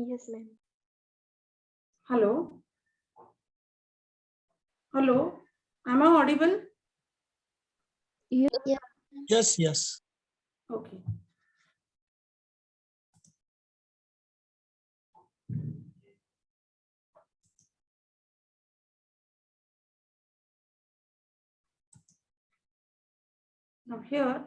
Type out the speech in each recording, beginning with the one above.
Yes, ma'am. Hello? Hello? Am I audible? Yeah. Yes. Okay. Now here,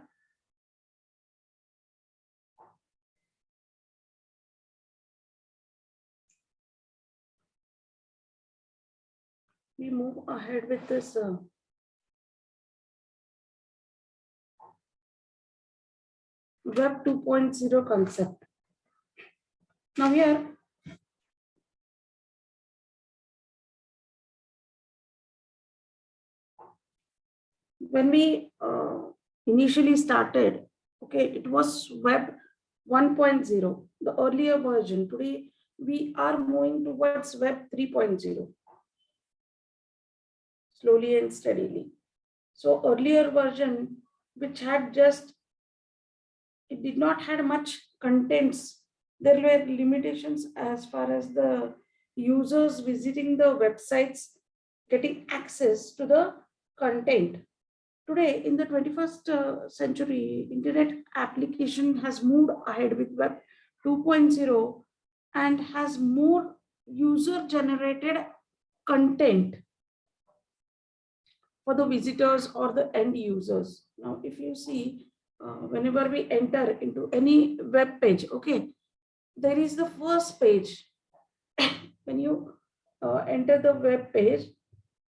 we move ahead with this Web 2.0 concept. Now here, when we initially started, okay, it was Web 1.0, the earlier version. Today, we are moving towards Web 3.0, slowly and steadily. So earlier version, which had just, it did not had much contents. There were limitations as far as the users visiting the websites, getting access to the content. Today, in the 21st century, internet application has moved ahead with Web 2.0 and has more user-generated content for the visitors or the end users. Now, if you see, whenever we enter into any web page, okay, there is the first page. When you enter the web page,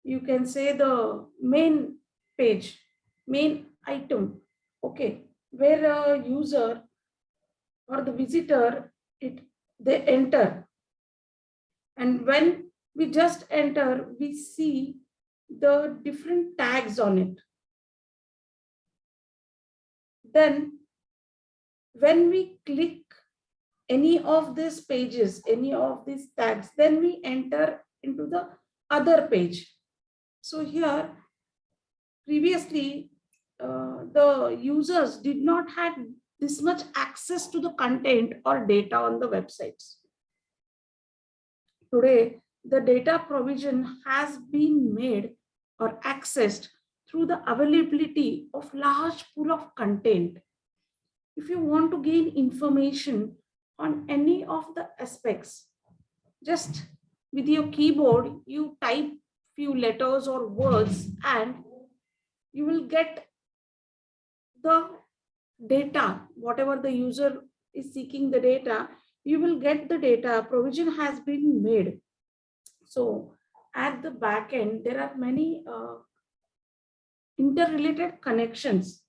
you can say the main page, main item, okay, where a user or the visitor, they enter. And when we just enter, we see the different tags on it. Then when we click any of these pages, any of these tags, then we enter into the other page. So here, previously, the users did not have this much access to the content or data on the websites. Today, the data provision has been made or accessed through the availability of large pool of content. If you want to gain information on any of the aspects, just with your keyboard, you type few letters or words and you will get the data, whatever the user is seeking the data, you will get the data. Provision has been made. So at the back end, there are many interrelated connections,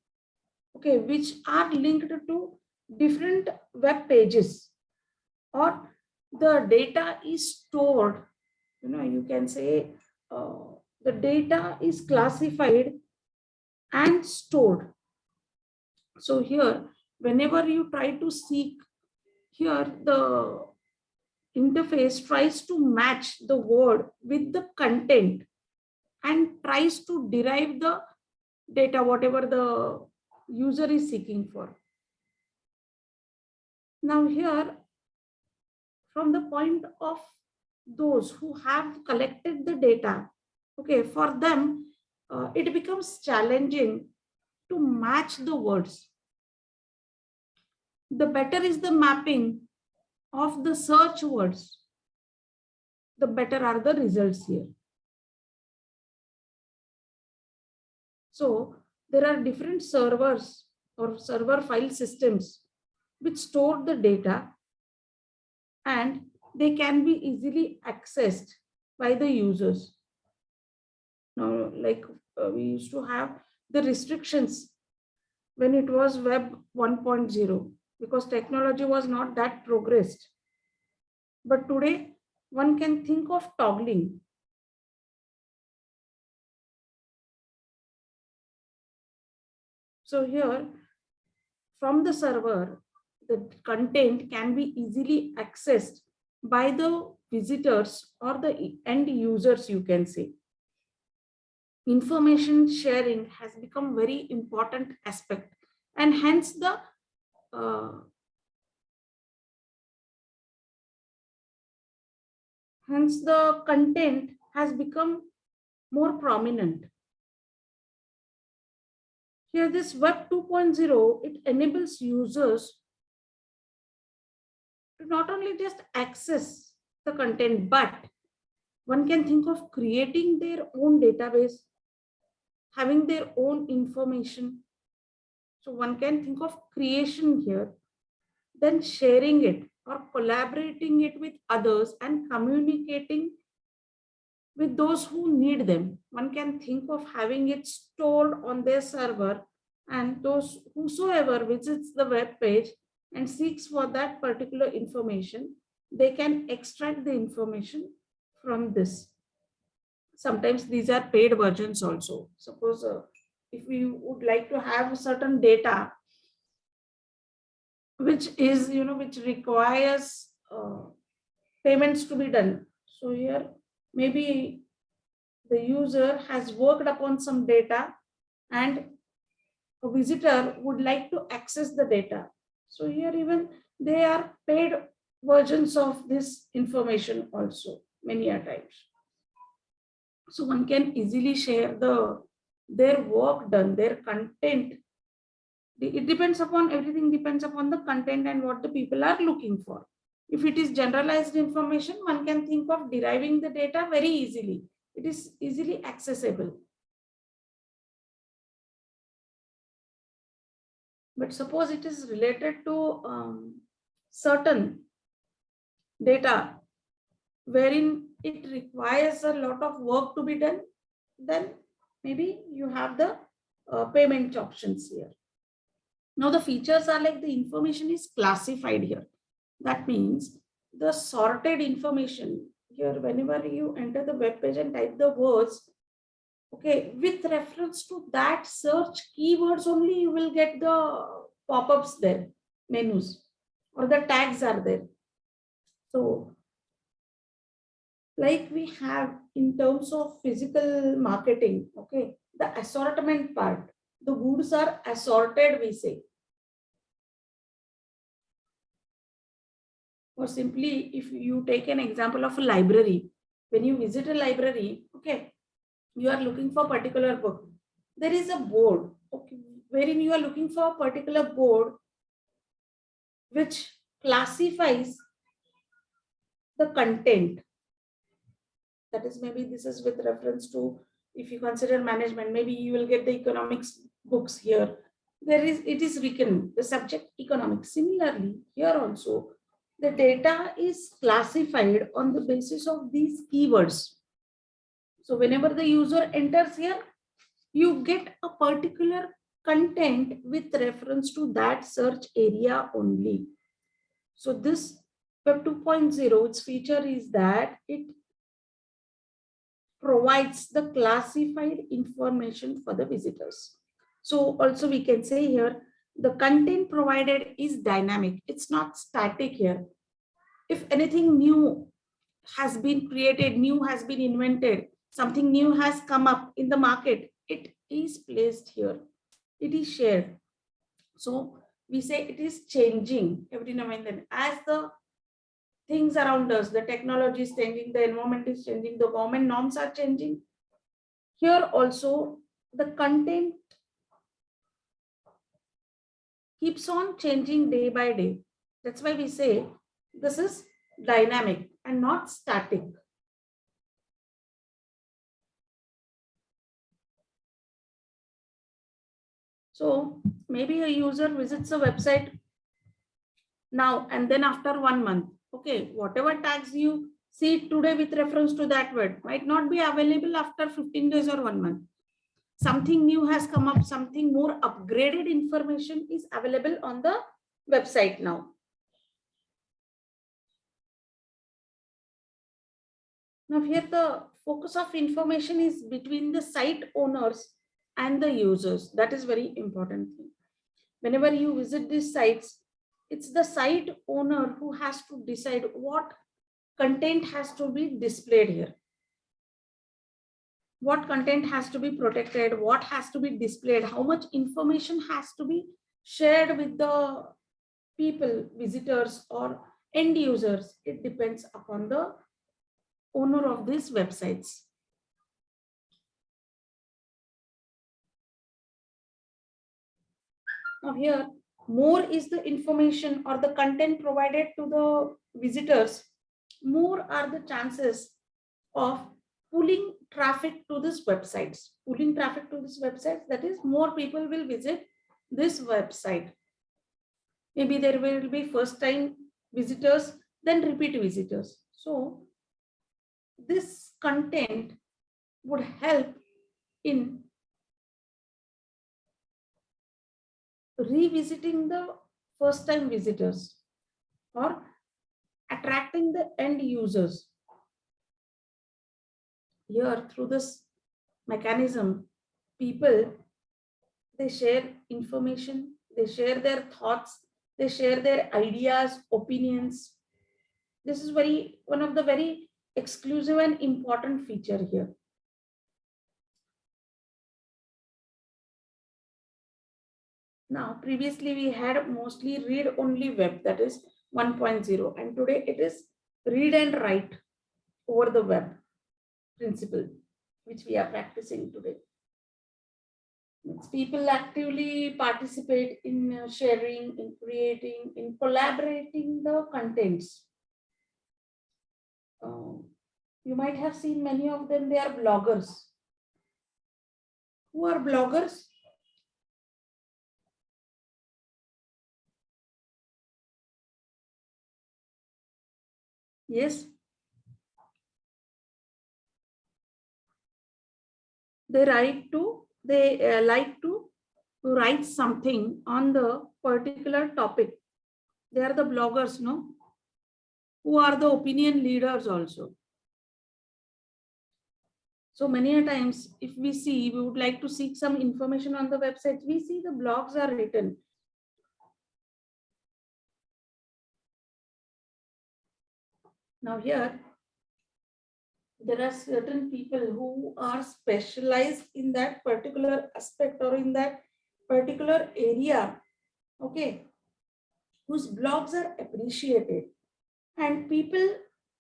okay, which are linked to different web pages, or the data is stored. You can say the data is classified and stored. So here, whenever you try to seek, here the interface tries to match the word with the content and tries to derive the data, whatever the user is seeking for. Now here, from the point of those who have collected the data, okay, for them, it becomes challenging to match the words. The better is the mapping of the search words, the better are the results here. So there are different servers or server file systems which store the data, and they can be easily accessed by the users. Now, like we used to have the restrictions when it was Web 1.0, because technology was not that progressed. But today, one can think of toggling. So here, from the server, the content can be easily accessed by the visitors or the end users, you can say. Information sharing has become very important aspect, and hence the Hence, the content has become more prominent. Here, this Web 2.0, it enables users to not only just access the content, but one can think of creating their own database, having their own information. So one can think of creation here, then sharing it or collaborating it with others and communicating with those who need them. One can think of having it stored on their server, and those whosoever visits the web page and seeks for that particular information, they can extract the information from this. Sometimes these are paid versions also. Suppose if we would like to have certain data which is, which requires payments to be done. So here maybe the user has worked upon some data and a visitor would like to access the data. So here even they are paid versions of this information also many a times. So one can easily share their work done, their content. It depends upon, everything depends upon the content and what the people are looking for. If it is generalized information, one can think of deriving the data very easily. It is easily accessible. But suppose it is related to certain data wherein it requires a lot of work to be done, then maybe you have the payment options here. Now the features are like the information is classified here. That means the sorted information here, whenever you enter the web page and type the words, okay, with reference to that search keywords only, you will get the pop-ups there, menus, or the tags are there. So like we have in terms of physical marketing, okay, the assortment part, the goods are assorted, we say. Or simply, if you take an example of a library, when you visit a library, okay, you are looking for a particular book. There is a board, okay, wherein you are looking for a particular board which classifies the content. That is, maybe this is with reference to, if you consider management, maybe you will get the economics books here. It is written, the subject economics. Similarly, here also, the data is classified on the basis of these keywords. So whenever the user enters here, you get a particular content with reference to that search area only. So this Web 2.0, its feature is that it provides the classified information for the visitors. So also we can say here, the content provided is dynamic. It's not static here. If anything new has been created, new has been invented, something new has come up in the market, it is placed here. It is shared. So we say it is changing every now and then as the things around us, the technology is changing, the environment is changing, the government norms are changing. Here also the content keeps on changing day by day. That's why we say this is dynamic and not static. So maybe a user visits a website now and then after 1 month, okay, whatever tags you see today with reference to that word might not be available after 15 days or 1 month. Something new has come up, something more upgraded information is available on the website now. Now here the focus of information is between the site owners and the users. That is very important thing. Whenever you visit these sites, it's the site owner who has to decide what content has to be displayed here. What content has to be protected, what has to be displayed, how much information has to be shared with the people, visitors or end users. It depends upon the owner of these websites. Now here, more is the information or the content provided to the visitors, more are the chances of pulling traffic to these websites. Pulling traffic to these websites, that is, more people will visit this website. Maybe there will be first time visitors, then repeat visitors. So this content would help in revisiting the first time visitors or attracting the end users. Here, through this mechanism, people, they share information, they share their thoughts, they share their ideas, opinions. This is one of the very exclusive and important feature here. Now, previously we had mostly read only web, that is 1.0, and today it is read and write over the web principle, which we are practicing today. People actively participate in sharing, in creating, in collaborating the contents. You might have seen many of them, they are bloggers. Who are bloggers? Yes. They like to write something on the particular topic. They are the bloggers, no? Who are the opinion leaders also. So many a times, if we see, we would like to seek some information on the website, we see the blogs are written. Now here, there are certain people who are specialized in that particular aspect or in that particular area, okay, whose blogs are appreciated. And people,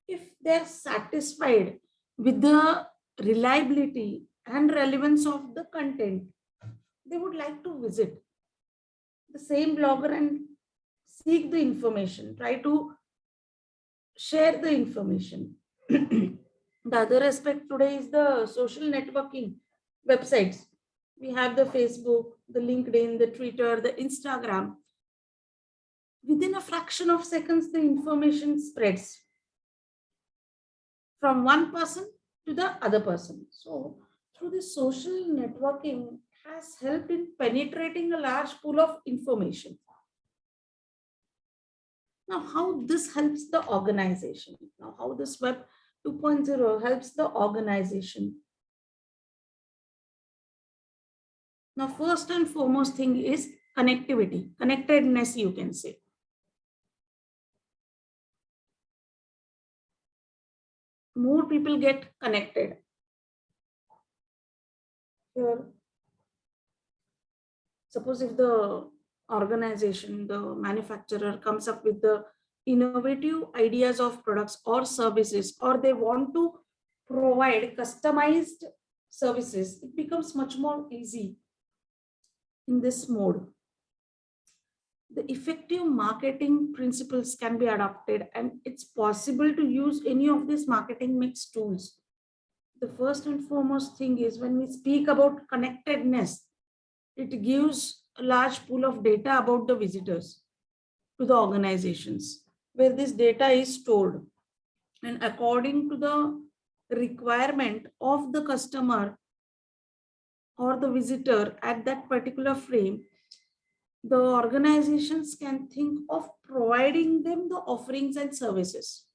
if they're satisfied with the reliability and relevance of the content, they would like to visit the same blogger and seek the information, try to share the information. The other aspect today is the social networking websites. We have the Facebook, the LinkedIn, the Twitter, the Instagram. Within a fraction of seconds, the information spreads from one person to the other person. So through this social networking has helped in penetrating a large pool of information. Now, how this helps the organization? Now, how this Web 2.0 helps the organization? Now, first and foremost thing is connectivity, connectedness, you can say. More people get connected. Here, suppose if the organization, the manufacturer comes up with the innovative ideas of products or services, or they want to provide customized services, it becomes much more easy in this mode. The effective marketing principles can be adopted, and it's possible to use any of these marketing mix tools. The first and foremost thing is, when we speak about connectedness, it gives a large pool of data about the visitors to the organizations, where this data is stored. And according to the requirement of the customer or the visitor at that particular frame, the organizations can think of providing them the offerings and services.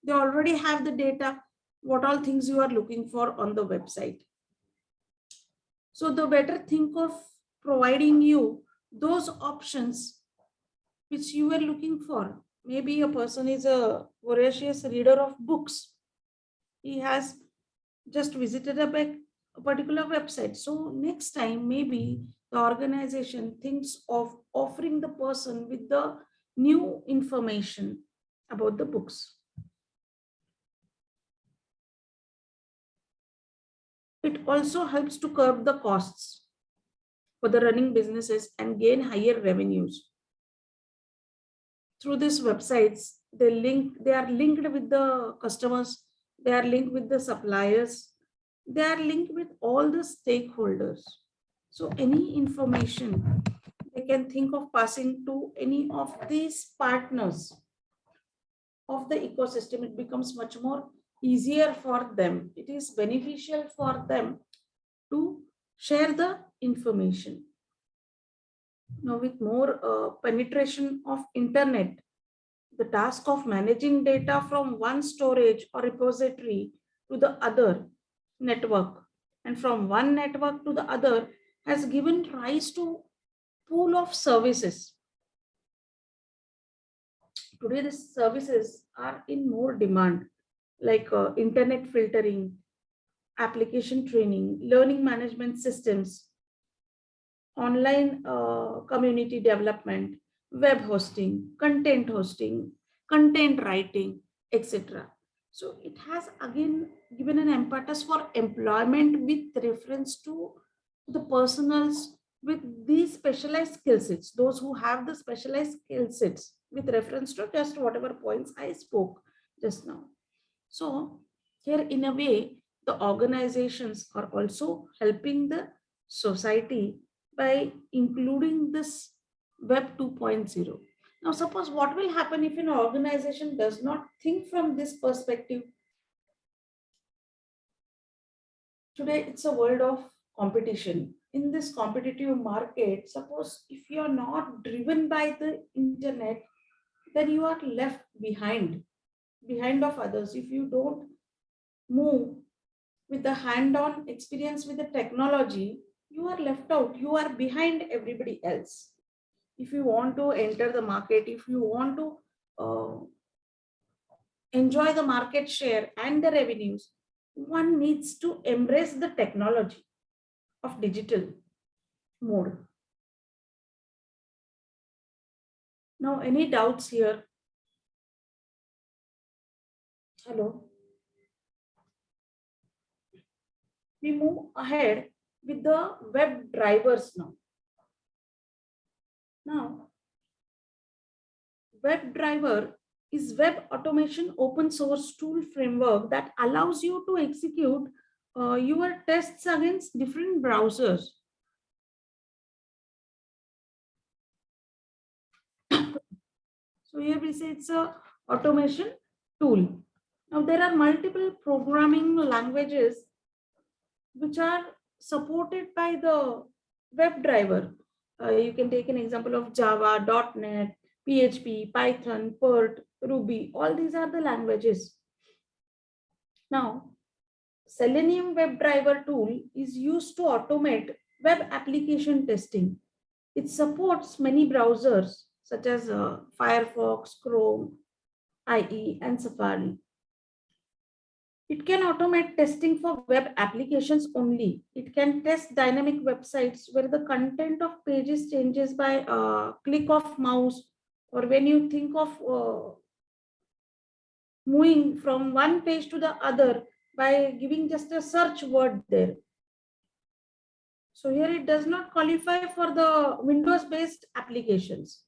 They already have the data, what all things you are looking for on the website. So the better think of providing you those options which you were looking for. Maybe a person is a voracious reader of books. He has just visited a particular website. So next time, maybe the organization thinks of offering the person with the new information about the books. It also helps to curb the costs for the running businesses and gain higher revenues. Through these websites, they are linked with the customers, they are linked with the suppliers, they are linked with all the stakeholders. So any information they can think of passing to any of these partners of the ecosystem, it becomes much more easier for them. It is beneficial for them to share the information. Now, with more penetration of internet, the task of managing data from one storage or repository to the other network and from one network to the other has given rise to pool of services. Today, these services are in more demand, like internet filtering, application training, learning management systems, online community development, web hosting, content writing, etc. So it has again given an impetus for employment with reference to the personals with these specialized skill sets, those who have the specialized skill sets with reference to just whatever points I spoke just now. So here in a way, the organizations are also helping the society by including this Web 2.0. Now, suppose what will happen if an organization does not think from this perspective? Today, it's a world of competition. In this competitive market, suppose if you are not driven by the internet, then you are left behind of others. If you don't move with the hand-on experience with the technology, you are left out. You are behind everybody else. If you want to enter the market, if you want to uh, enjoy the market share and the revenues, one needs to embrace the technology of digital mode. Now, any doubts here? Hello. We move ahead with the web drivers now. Now, WebDriver is web automation open source tool framework that allows you to execute your tests against different browsers. So here we say it's a automation tool. Now there are multiple programming languages which are supported by the WebDriver. You can take an example of Java, .NET, PHP, Python, Perl, Ruby. All these are the languages. Now, Selenium WebDriver tool is used to automate web application testing. It supports many browsers such as Firefox, Chrome, IE, and Safari. It can automate testing for web applications only. It can test dynamic websites where the content of pages changes by click of mouse, or when you think of moving from one page to the other by giving just a search word there. So here it does not qualify for the Windows-based applications.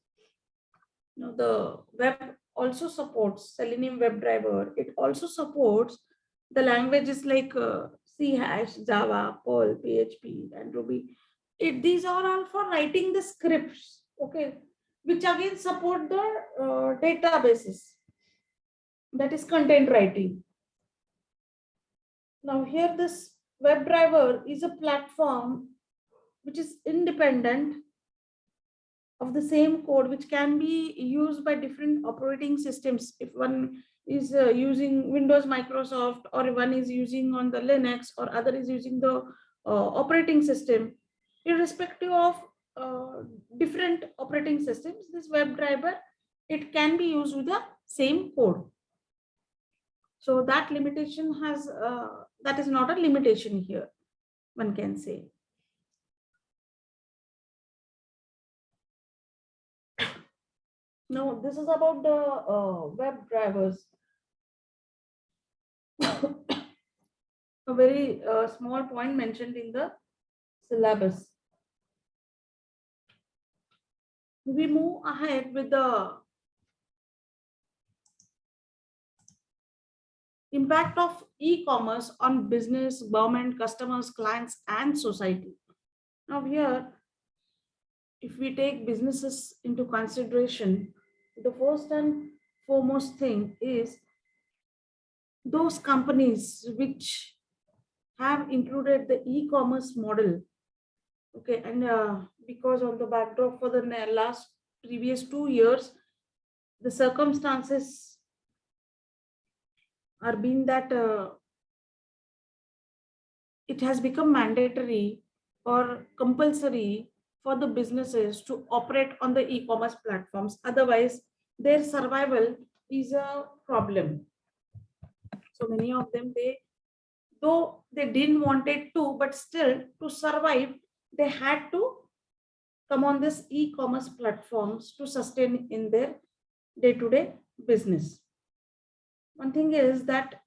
Now the web also supports Selenium WebDriver. It also supports the languages like C hash, Java, Perl, PHP, and Ruby. These are all for writing the scripts, okay, which again support the databases. That is content writing. Now here this WebDriver is a platform which is independent of the same code, which can be used by different operating systems. If one is using Windows, Microsoft, or one is using on the Linux, or other is using the operating system, irrespective of different operating systems, this WebDriver, it can be used with the same code. So that limitation has, that is not a limitation here, one can say. Now, this is about the web drivers. a very small point mentioned in the syllabus. We move ahead with the impact of e-commerce on business, government, customers, clients, and society. Now here, if we take businesses into consideration, the first and foremost thing is those companies which have included the e-commerce model. Okay, and because of the backdrop for the last previous 2 years, the circumstances are being that it has become mandatory or compulsory for the businesses to operate on the e-commerce platforms. Otherwise, their survival is a problem. So many of them, though they didn't want it to, but still to survive, they had to come on this e-commerce platforms to sustain in their day-to-day business. One thing is that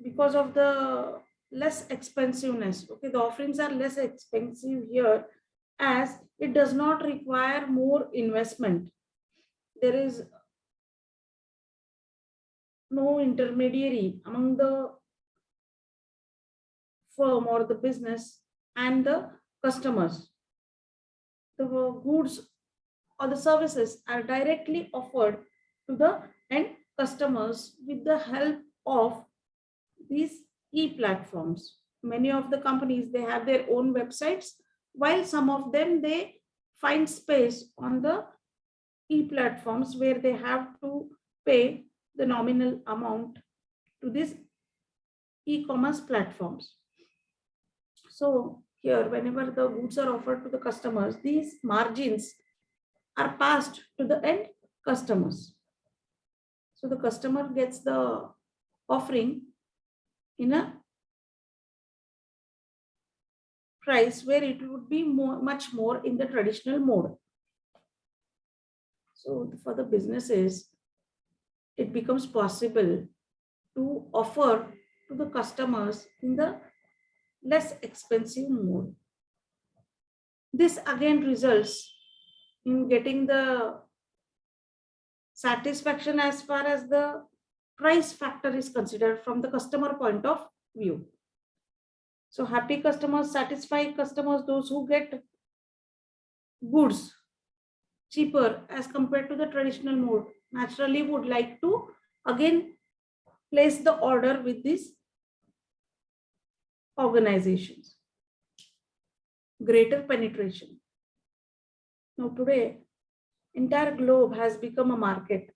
because of the less expensiveness, okay, the offerings are less expensive here as it does not require more investment. There is no intermediary among the firm or the business and the customers. The goods or the services are directly offered to the end customers with the help of these e-platforms. Many of the companies, they have their own websites, while some of them, they find space on the e-platforms where they have to pay the nominal amount to these e-commerce platforms. So here, whenever the goods are offered to the customers, these margins are passed to the end customers. So the customer gets the offering in a price where it would be much more in the traditional mode. So for the businesses, it becomes possible to offer to the customers in the less expensive mode. This again results in getting the satisfaction as far as the price factor is considered from the customer point of view. So happy customers, satisfied customers, those who get goods cheaper as compared to the traditional mode, naturally would like to again place the order with these organizations. Greater penetration. Now today, entire globe has become a market.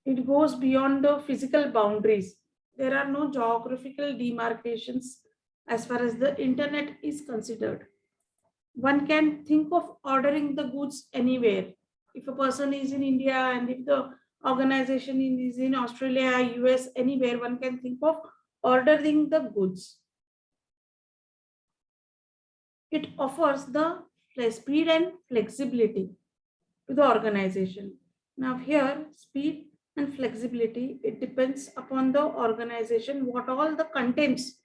It goes beyond the physical boundaries. There are no geographical demarcations as far as the internet is considered. One can think of ordering the goods anywhere. If a person is in India and if the organization is in Australia, US, anywhere, one can think of ordering the goods. It offers the speed and flexibility to the organization. Now here, speed and flexibility, it depends upon the organization, what all the contents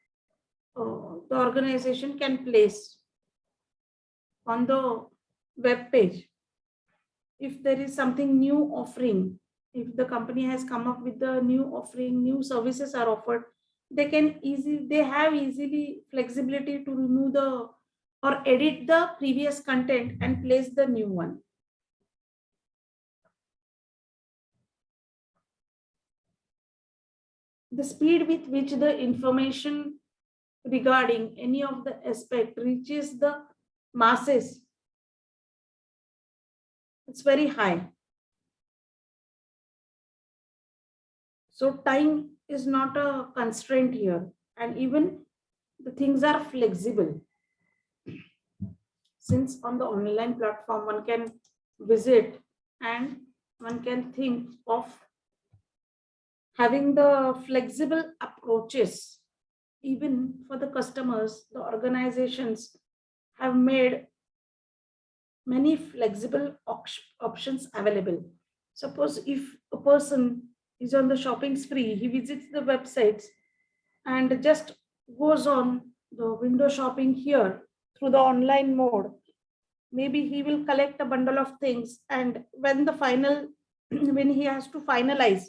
the organization can place on the web page. If there is something new offering, if the company has come up with the new offering, new services are offered, they have easily flexibility to remove the or edit the previous content and place the new one. The speed with which the information regarding any of the aspect reaches the masses, it's very high. So time is not a constraint here, and even the things are flexible. Since on the online platform, one can visit and one can think of having the flexible approaches. Even for the customers, the organizations have made many flexible options available. Suppose if a person is on the shopping spree, he visits the websites and just goes on the window shopping here through the online mode, maybe he will collect a bundle of things, and when the final when he has to finalize,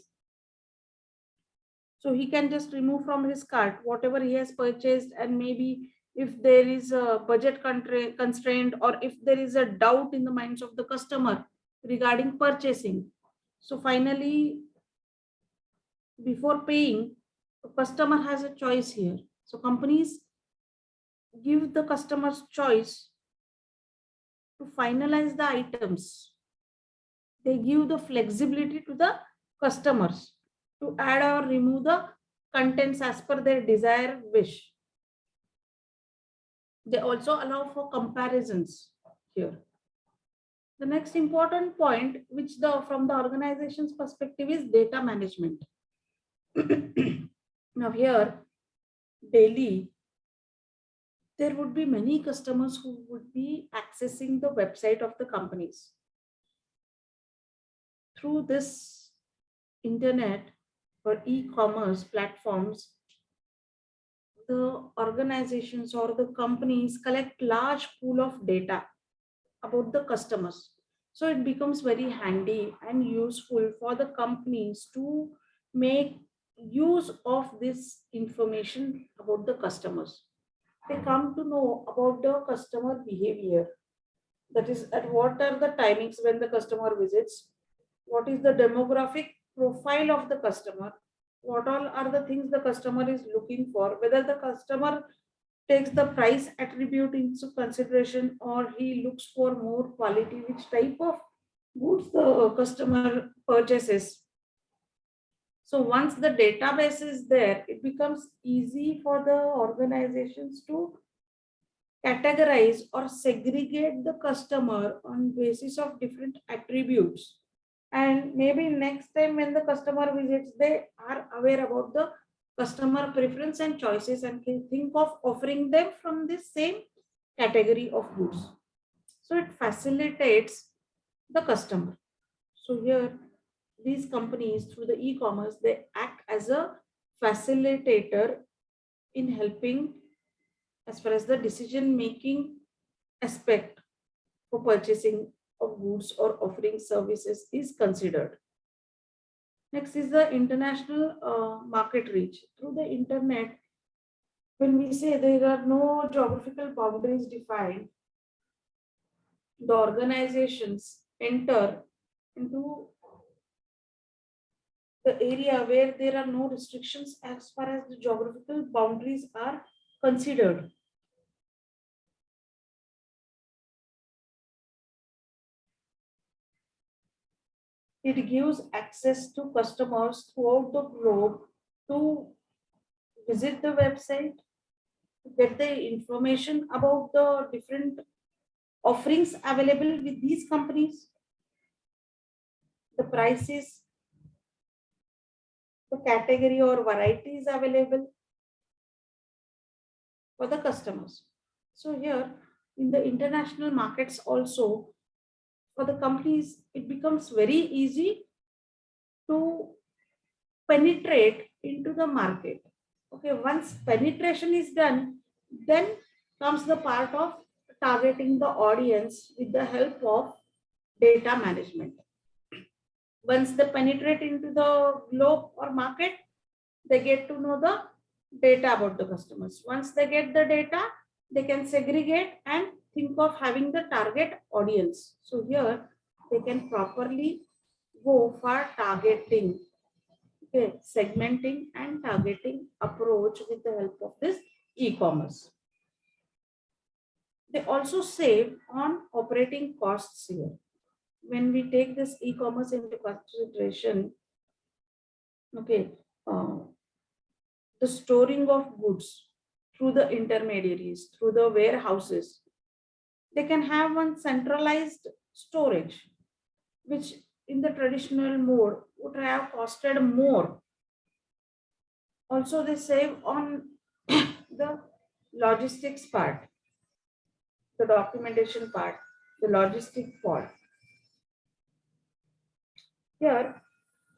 so he can just remove from his cart whatever he has purchased, and maybe if there is a budget constraint, or if there is a doubt in the minds of the customer regarding purchasing, so finally before paying, the customer has a choice here. So companies give the customer's choice to finalize the items. They give the flexibility to the customers to add or remove the contents as per their desire wish. They also allow for comparisons here. The next important point, which from the organization's perspective, is data management. Now here, daily, there would be many customers who would be accessing the website of the companies. Through this internet or e-commerce platforms, the organizations or the companies collect large pool of data about the customers. So it becomes very handy and useful for the companies to make use of this information about the customers. They come to know about the customer behavior. That is, at what are the timings when the customer visits, what is the demographic profile of the customer, what all are the things the customer is looking for, whether the customer takes the price attribute into consideration or he looks for more quality, which type of goods the customer purchases. So once the database is there, it becomes easy for the organizations to categorize or segregate the customer on basis of different attributes, and maybe next time when the customer visits, they are aware about the customer preference and choices and can think of offering them from this same category of goods. So it facilitates the customer. So here these companies through the e-commerce, they act as a facilitator in helping as far as the decision making aspect for purchasing of goods or offering services is considered. Next is the international market reach. Through the internet, when we say there are no geographical boundaries defined, the organizations enter into the area where there are no restrictions as far as the geographical boundaries are considered. It gives access to customers throughout the globe to visit the website, to get the information about the different offerings available with these companies, the prices, the category or varieties available for the customers. So here in the international markets also, for the companies, it becomes very easy to penetrate into the market. Okay, once penetration is done, then comes the part of targeting the audience with the help of data management. Once they penetrate into the globe or market, they get to know the data about the customers. Once they get the data, they can segregate and think of having the target audience. So here they can properly go for targeting, okay, segmenting and targeting approach with the help of this e-commerce. They also save on operating costs here. When we take this e-commerce into consideration, okay, the storing of goods through the intermediaries, through the warehouses, they can have one centralized storage, which in the traditional mode would have costed more. Also, they save on the logistics part, the documentation part, the logistic part. Here,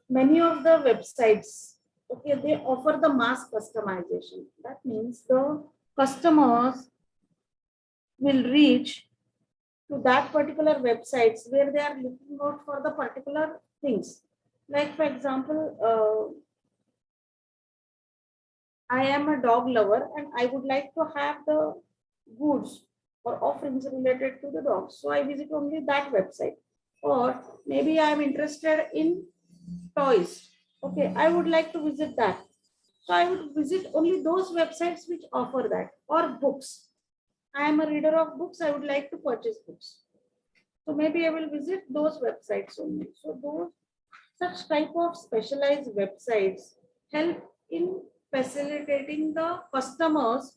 many of the websites Okay, they offer the mass customization. That means the customers will reach to that particular websites where they are looking out for the particular things. Like for example, I am a dog lover and I would like to have the goods or offerings related to the dogs. So I visit only that website. Or maybe I am interested in toys. Okay, I would like to visit that. So I would visit only those websites which offer that. Or books. I am a reader of books. I would like to purchase books. So maybe I will visit those websites only. So those such type of specialized websites help in facilitating the customers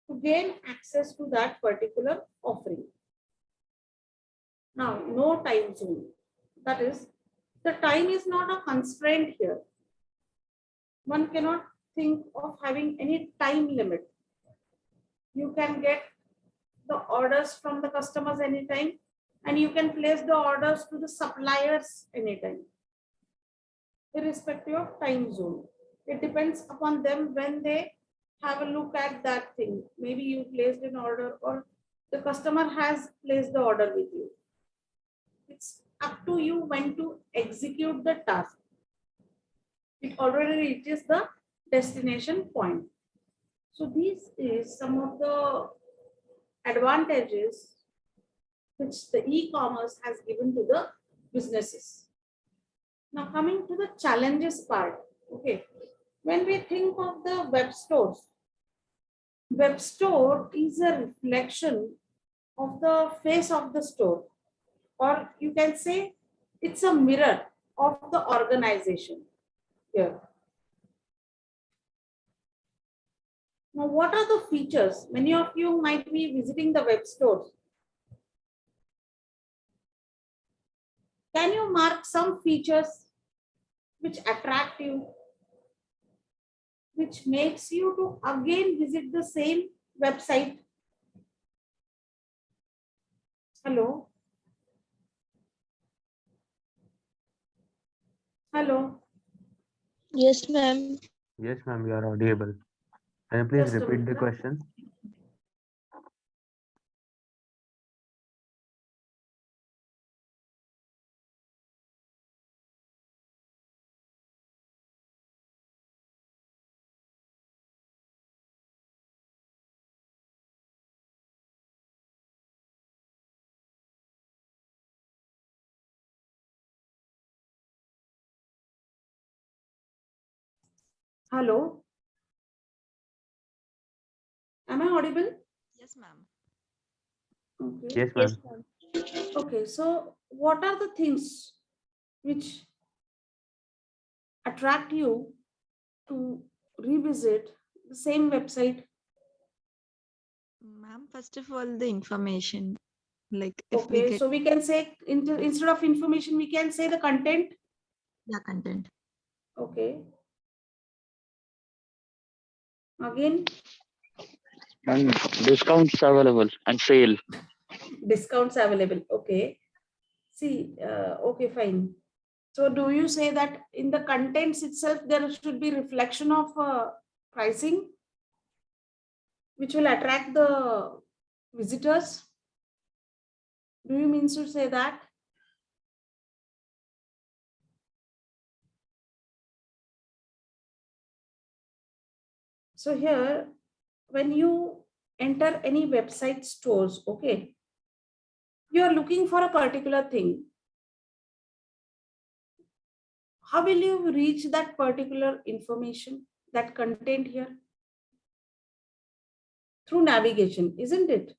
to gain access to that particular offering. Now, no time zone. That is, the time is not a constraint here. One cannot think of having any time limit. You can get the orders from the customers anytime, and you can place the orders to the suppliers anytime, irrespective of time zone. It depends upon them when they have a look at that thing. Maybe you placed an order or the customer has placed the order with you. It's up to you when to execute the task. It already reaches the destination point. So this is some of the advantages which the e-commerce has given to the businesses. Now coming to the challenges part. Okay, when we think of the web store is a reflection of the face of the store, or you can say it's a mirror of the organization here. Now, what are the features? Many of you might be visiting the web stores. Can you mark some features which attract you, which makes you to again visit the same website? Hello? Hello? Yes, ma'am. Yes, ma'am, you are audible. Can you please Just a repeat the minute. question? Hello? Am I audible? Yes, ma'am. Okay. Yes, Yes, ma'am. ma'am. Okay, so what are the things which attract you to revisit the same website? Ma'am, first of all, the information. Like if we Okay, get so we can say instead of information, we can say the content. the content. Okay. Again, And discounts available and sale. discounts available. Okay. See, okay, fine. So do you say that in the contents itself, there should be reflection of pricing, which will attract the visitors? Do you mean to say that? So here, when you enter any website stores, okay, you are looking for a particular thing. How will you reach that particular information, that content here? Through navigation, isn't it?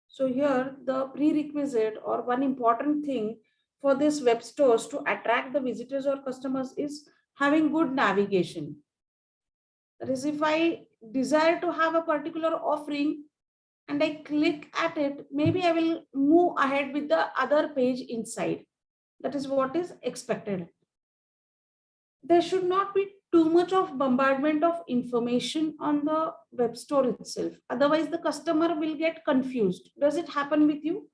So here, the prerequisite or one important thing for this web stores to attract the visitors or customers is having good navigation. That is, if I desire to have a particular offering and I click at it, maybe I will move ahead with the other page inside. That is what is expected. There should not be too much of bombardment of information on the web store itself. Otherwise, the customer will get confused. Does it happen with you?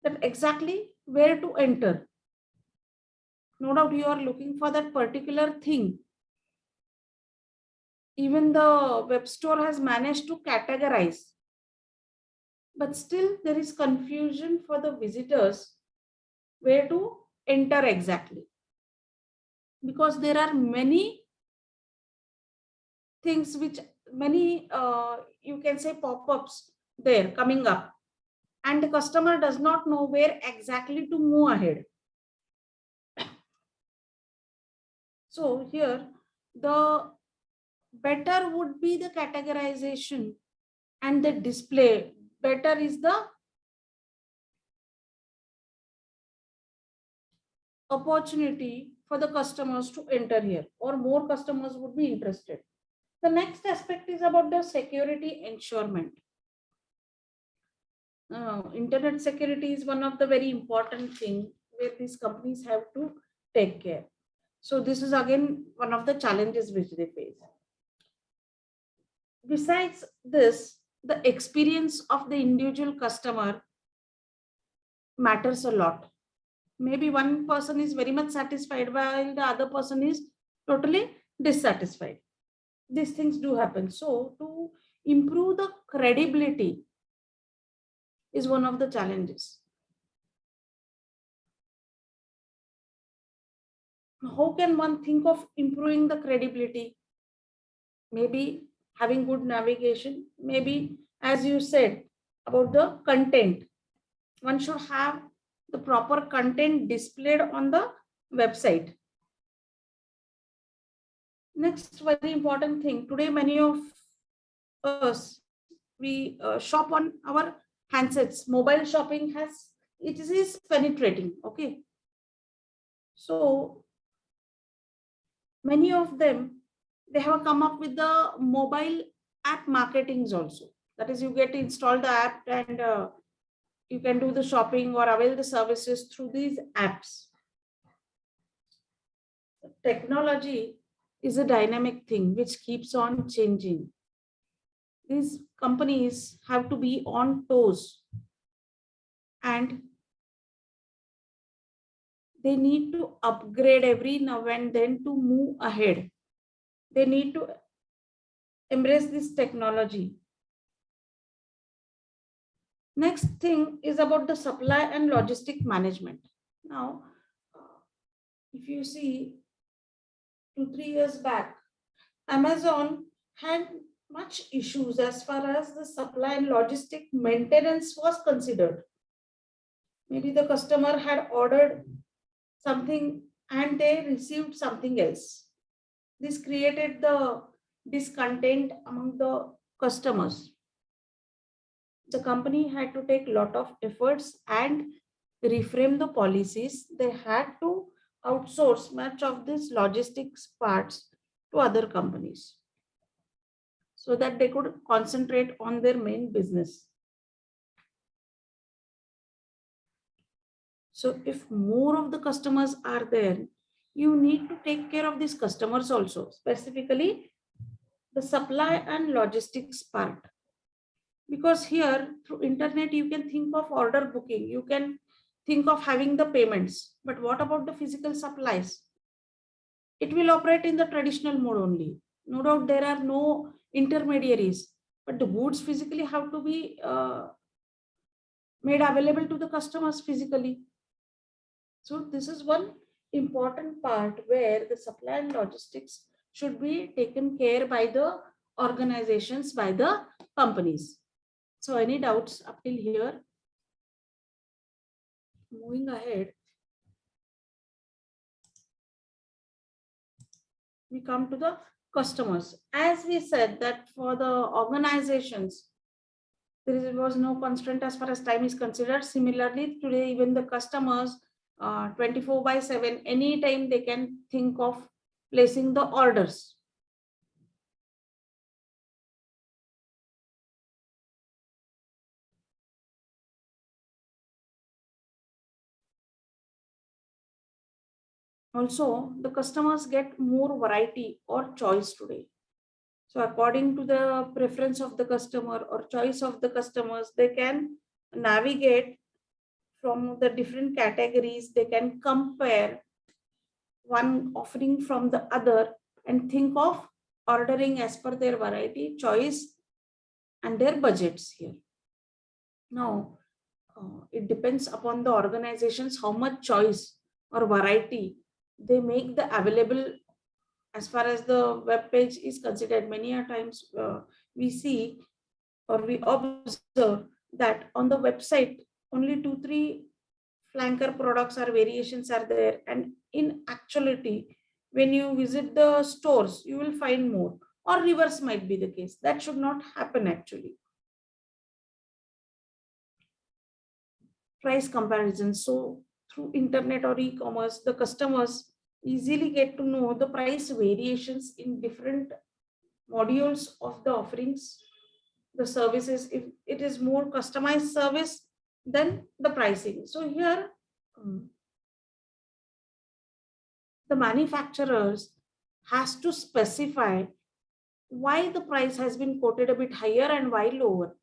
That exactly where to enter? No doubt you are looking for that particular thing. Even the web store has managed to categorize, but still there is confusion for the visitors where to enter exactly, because there are many things which many you can say pop-ups there coming up, and the customer does not know where exactly to move ahead. So here the better would be the categorization and the display. Better is the opportunity for the customers to enter here, or more customers would be interested. The next aspect is about the security ensurement. Internet security is one of the very important thing where these companies have to take care. So this is again one of the challenges which they face. Besides this, the experience of the individual customer matters a lot. Maybe one person is very much satisfied while the other person is totally dissatisfied. These things do happen. So to improve the credibility is one of the challenges. How can one think of improving the credibility? Maybe having good navigation, maybe as you said about the content. One should have the proper content displayed on the website. Next very important thing, today many of us, we shop on our handsets. Mobile shopping it is penetrating. Okay. So many of them, they have come up with the mobile app marketings also. That is, you get to install the app and you can do the shopping or avail the services through these apps. Technology is a dynamic thing which keeps on changing. These companies have to be on toes and they need to upgrade every now and then to move ahead. They need to embrace this technology. Next thing is about the supply and logistic management. Now, if you see 2-3 years back, Amazon had much issues as far as the supply and logistic maintenance was considered. Maybe the customer had ordered something and they received something else. This created the discontent among the customers. The company had to take a lot of efforts and reframe the policies. They had to outsource much of this logistics parts to other companies so that they could concentrate on their main business. So if more of the customers are there, you need to take care of these customers also, specifically the supply and logistics part. Because here through internet, you can think of order booking, you can think of having the payments, but what about the physical supplies? It will operate in the traditional mode only. No doubt there are no intermediaries, but the goods physically have to be made available to the customers physically. So this is one important part where the supply and logistics should be taken care by the organizations, by the companies. So any doubts up till here? Moving ahead, we come to the customers. As we said that for the organizations, there was no constraint as far as time is considered. Similarly, today even the customers 24/7, anytime they can think of placing the orders. Also, the customers get more variety or choice today. So according to the preference of the customer or choice of the customers, they can navigate from the different categories. They can compare one offering from the other and think of ordering as per their variety, choice, and their budgets here. Now, it depends upon the organizations how much choice or variety they make the available as far as the web page is considered. Many a times we see or we observe that on the website only 2-3 flanker products or variations are there, and in actuality when you visit the stores you will find more, or reverse might be the case. That should not happen actually. Price comparison. So through internet or e-commerce, the customers easily get to know the price variations in different modules of the offerings, the services. If it is more customized service, then the pricing. So here the manufacturers has to specify why the price has been quoted a bit higher and why lower.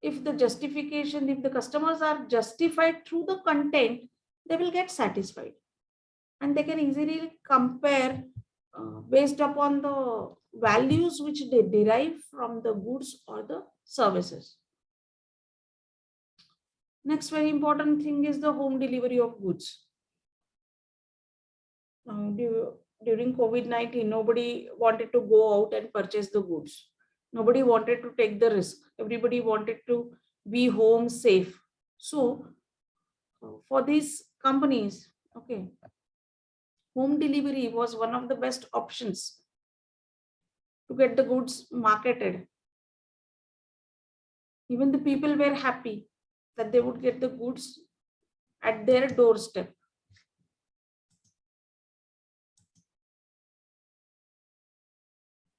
If the justification, if the customers are justified through the content, they will get satisfied and they can easily compare based upon the values which they derive from the goods or the services. Next very important thing is the home delivery of goods. Now, during COVID-19, nobody wanted to go out and purchase the goods. Nobody wanted to take the risk. Everybody wanted to be home safe. So for these companies, okay, home delivery was one of the best options to get the goods marketed. Even the people were happy that they would get the goods at their doorstep.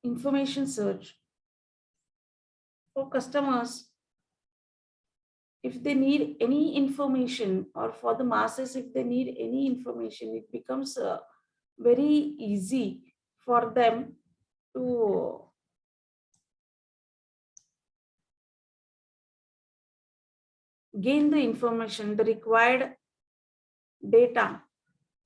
Information search. For customers, if they need any information, or for the masses, if they need any information, it becomes very easy for them to gain the information, the required data.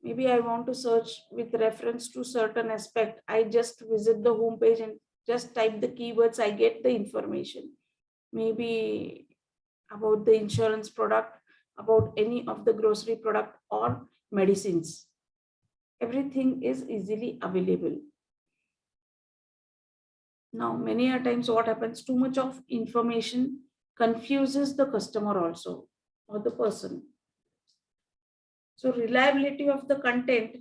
Maybe I want to search with reference to certain aspect. I just visit the home page and just type the keywords, I get the information. Maybe about the insurance product, about any of the grocery product or medicines. Everything is easily available. Now, many a times what happens, too much of information confuses the customer also, or the person. So reliability of the content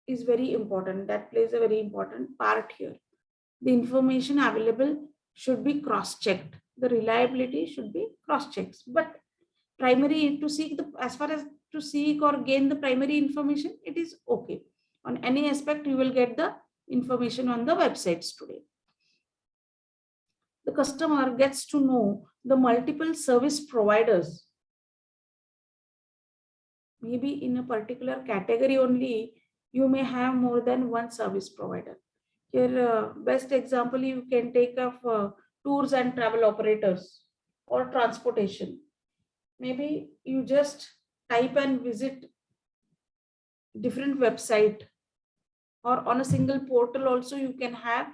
is very important. That plays a very important part here. The information available should be cross-checked. The reliability should be cross-checked. But primary, to seek the, as far as to seek or gain the primary information, it is okay. On any aspect, you will get the information on the websites today. The customer gets to know the multiple service providers. Maybe in a particular category only, you may have more than one service provider. Here, best example you can take of tours and travel operators or transportation. Maybe you just type and visit different website, or on a single portal also you can have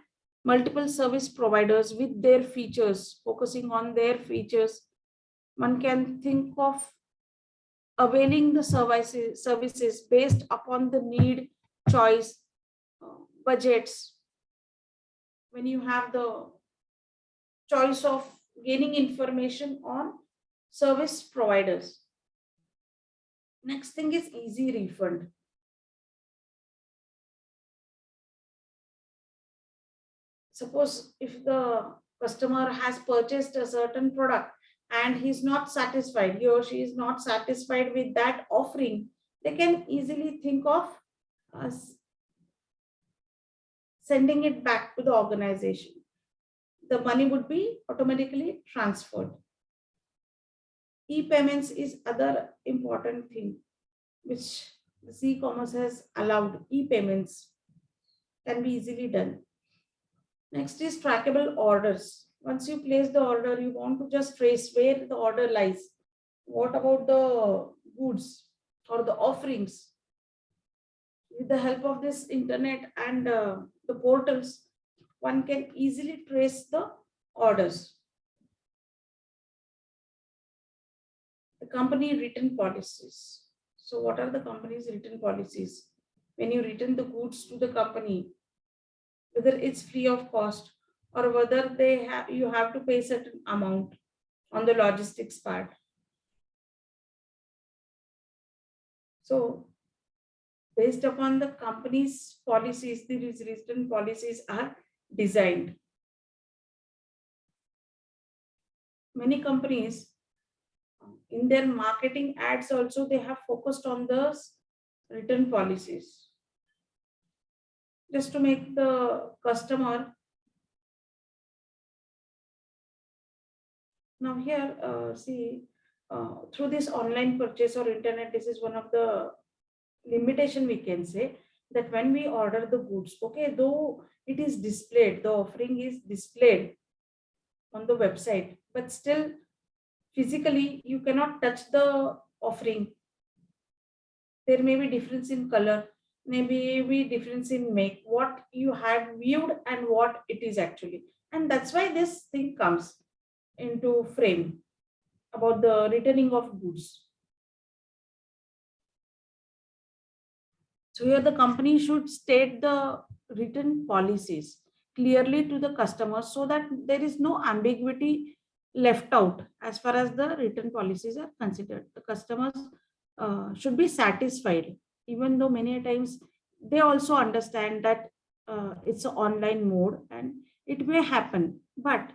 multiple service providers with their features, focusing on their features. One can think of availing the services based upon the need, choice, budgets. When you have the choice of gaining information on service providers. Next thing is easy refund. Suppose if the customer has purchased a certain product and he's not satisfied, he or she is not satisfied with that offering, they can easily think of sending it back to the organization. The money would be automatically transferred. E-payments is other important thing which the e-commerce has allowed. E-payments can be easily done. Next is trackable orders. Once you place the order, you want to just trace where the order lies. What about the goods or the offerings? with the help of this internet and the portals, one can easily trace the orders. The company written policies. So what are the company's written policies? When you return the goods to the company, whether it's free of cost or whether you have to pay certain amount on the logistics part. So based upon the company's policies, these written policies are designed. Many companies in their marketing ads also, they have focused on the written policies just to make the customer. Now here, see, through this online purchase or internet, this is one of the limitation we can say, that when we order the goods, okay, though it is displayed, the offering is displayed on the website, but still physically you cannot touch the offering. There may be difference in color, maybe difference in make, what you have viewed and what it is actually. And that's why this thing comes into frame about the returning of goods. So here the company should state the written policies clearly to the customers so that there is no ambiguity left out as far as the written policies are considered. The customers should be satisfied, even though many times they also understand that it's an online mode and it may happen, but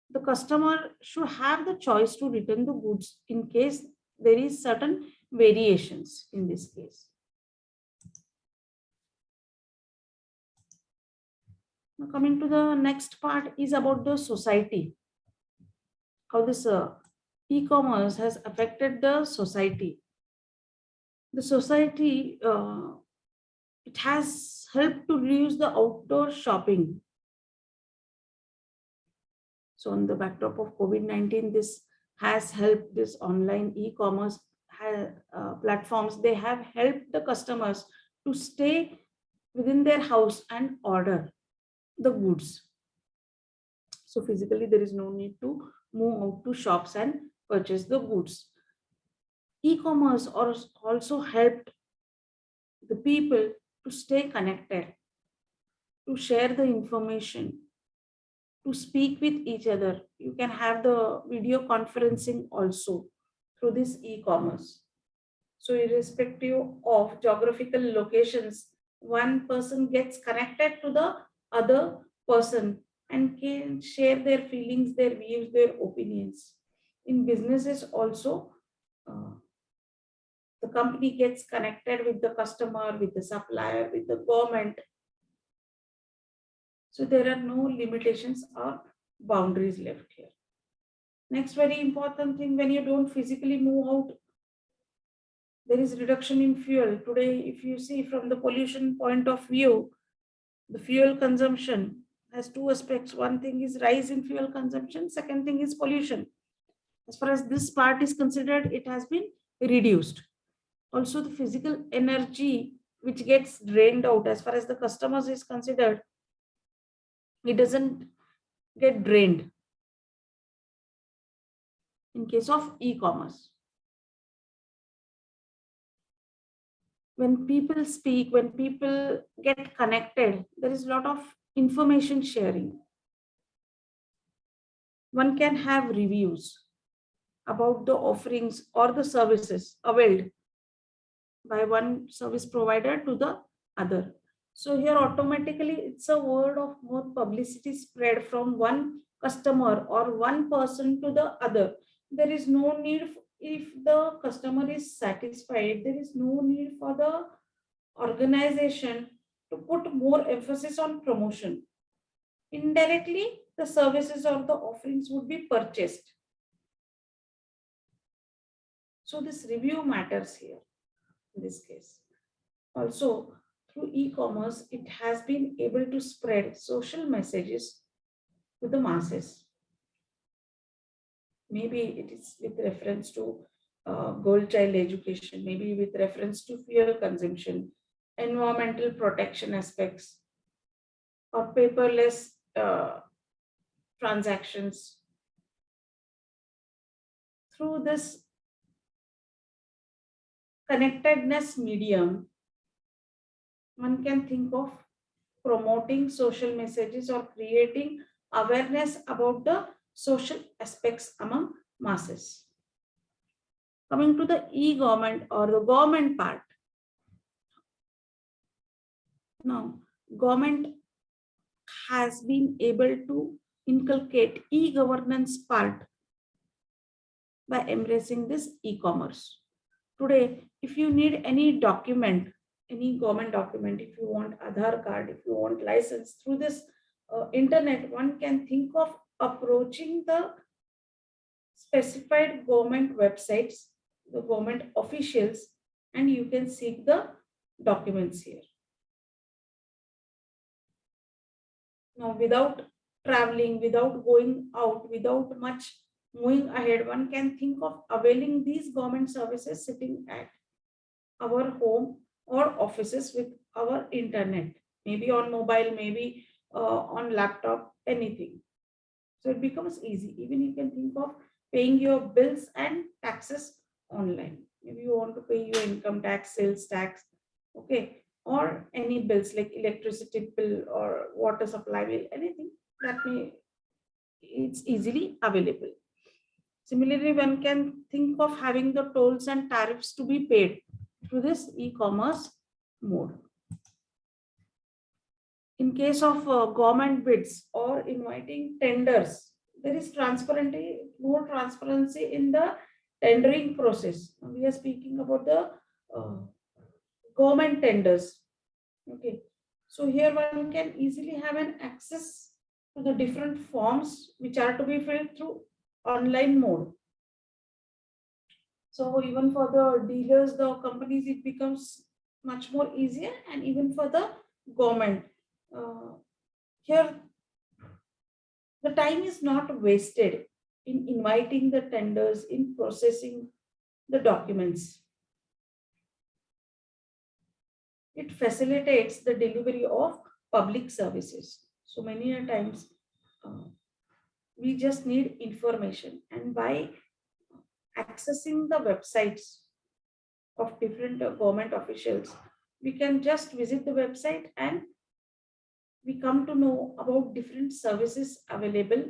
the customer should have the choice to return the goods in case there is certain variations in this case. Now coming to the next part is about the society, how this e-commerce has affected the society. The society, it has helped to reduce the outdoor shopping. So on the backdrop of COVID-19, this has helped, this online e-commerce platforms, they have helped the customers to stay within their house and order the goods. So physically there is no need to move out to shops and purchase the goods. E-commerce also helped the people to stay connected, to share the information, to speak with each other. You can have the video conferencing also through this e-commerce. So irrespective of geographical locations, one person gets connected to the other person and can share their feelings, their views, their opinions. In businesses also, the company gets connected with the customer, with the supplier, with the government. So there are no limitations or boundaries left here. Next very important thing, when you don't physically move out, there is reduction in fuel. Today, if you see from the pollution point of view, the fuel consumption has two aspects. One thing is rise in fuel consumption. Second thing is pollution. As far as this part is considered, it has been reduced. Also, the physical energy which gets drained out as far as the customers is considered, it doesn't get drained in case of e-commerce. When people speak, when people get connected, there is a lot of information sharing. One can have reviews about the offerings or the services availed by one service provider to the other. So here automatically it's a word of mouth publicity spread from one customer or one person to the other. There is no need, if the customer is satisfied, there is no need for the organization to put more emphasis on promotion. Indirectly, the services or the offerings would be purchased. So this review matters here in this case. Also, through e-commerce, it has been able to spread social messages to the masses. Maybe it is with reference to girl child education, maybe with reference to fuel consumption, environmental protection aspects, or paperless transactions. Through this connectedness medium, one can think of promoting social messages or creating awareness about the social aspects among masses. Coming to the e-government or the government part. Now, government has been able to inculcate e-governance part by embracing this e-commerce. Today, if you need any document, any government document, if you want Aadhaar card, if you want license through this internet, one can think of approaching the specified government websites, the government officials, and you can seek the documents here. Now, without traveling, without going out, without much moving ahead, one can think of availing these government services sitting at our home or offices with our internet, maybe on mobile, maybe on laptop, anything. So it becomes easy. Even you can think of paying your bills and taxes online. Maybe you want to pay your income tax, sales tax, okay, or any bills like electricity bill or water supply bill, anything that it's easily available. Similarly, one can think of having the tolls and tariffs to be paid through this e-commerce mode. In case of government bids or inviting tenders, there is more transparency in the tendering process. We are speaking about the government tenders. Okay, so here one can easily have an access to the different forms which are to be filled through online mode. So even for the dealers, the companies, it becomes much more easier, and even for the government. Here, the time is not wasted in inviting the tenders, in processing the documents. It facilitates the delivery of public services. So many a times we just need information, and by accessing the websites of different government officials, we can just visit the website and we come to know about different services available.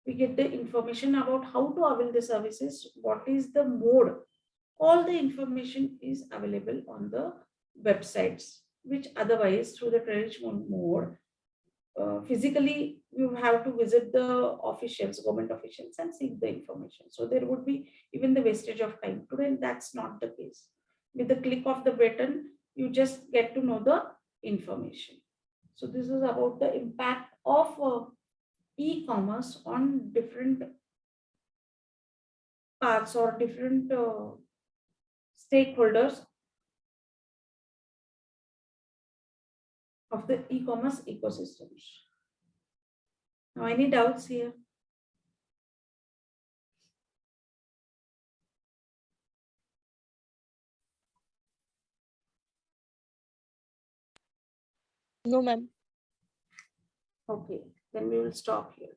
We get the information about how to avail the services, what is the mode. All the information is available on the websites, which otherwise through the traditional mode, physically you have to visit the officials, government officials, and seek the information. So there would be even the wastage of time. Today, that's not the case. With the click of the button, you just get to know the information. So this is about the impact of e-commerce on different parts or different stakeholders of the e-commerce ecosystems. Now, any doubts here? No, ma'am. Okay, then we will stop here.